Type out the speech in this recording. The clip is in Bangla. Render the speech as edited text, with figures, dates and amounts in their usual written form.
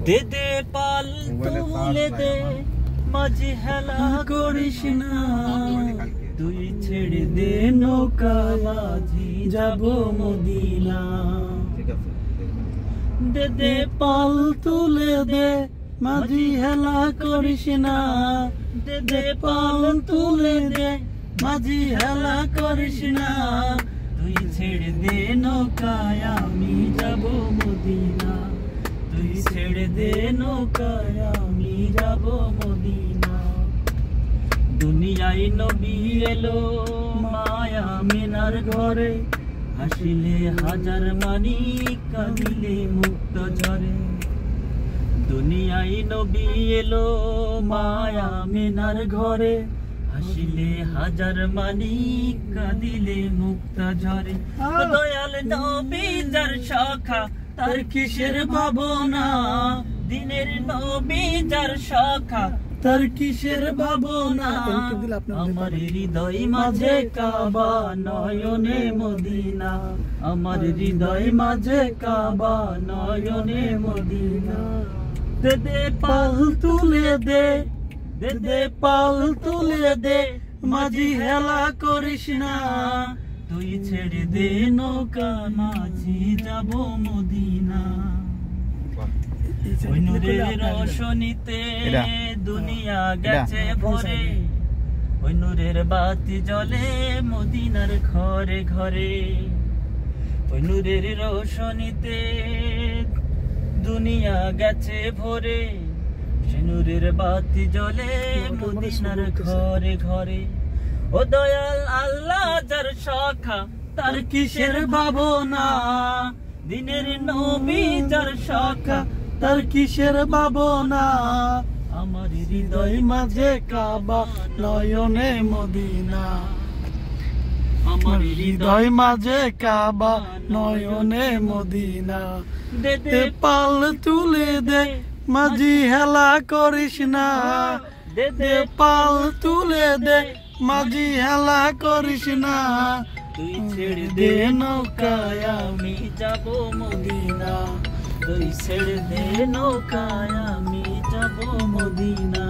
দে দে পাল তুলে দে মাঝি হেলা করিস না, তুই ছেড়ে দে নৌকা মাঝি যাব মদিনা। দে দে পাল তুলে দে মাঝি হেলা করিস না, দে দে পাল তুলে দে মাঝি হেলা করিস না, তুই ছেড়ে দে নৌকায় আমি যাব মদিনা, তুই ছেড়ে দে নৌকায় আমি যাব মদিনা। দুনিয়ায় নবী এলো মায়া মিনার ঘরে, হাসিলে হাজার মানি কাঁদিলে মুক্ত ঝরে। দুনিয়ায় নবী এলো মায়া মিনার ঘরে, হাসিলে হাজার মানি কাঁদিলে মুক্ত ঝরে। দয়াল নবী যার শাখা তার কিসের ভাবনা, দিনের নবী যার শাখা তার কিসের ভাবনা। আমার হৃদয় মাঝে কাবা নয়নে মদিনা, আমার হৃদয় মাঝে কাবা নয়নে মদিনা। দে দে পাল তুলে দে, দে দে পাল তুলে দে মাঝি হেলা করিস না, তুই ছেড়ে দে নৌকা মাঝি যাব মদিনা। ওই নূরের রোশনীতে দুনিয়া গেছে ভরে, ওই নূরের বাতি জ্বলে মদিনার ঘরে ঘরে। ওই নূরের রোশনীতে দুনিয়া গেছে ভরে, সে নূরের বাতি জ্বলে মদিনার ঘরে ঘরে। ও দয়াল আল্লাহ যার শাখা তার কিসের ভাবনা, দিনের নবী যার শাখা তার কিসের ভাবনা। আমার হৃদয় মাঝে কাবা নয়নে মদিনা, আমার হৃদয় মাঝে কাবা নয়নে মদিনা। দে দে পাল তুলে দে মাঝি হেলা করিস না, দে দে পাল তুলে দে মাঝি হেলা করিস না, তুই ছেড়ে দে নৌকায় আমি যাব মদিনা, তুই ছেড়ে দে নৌকায় আমি যাব মদিনা।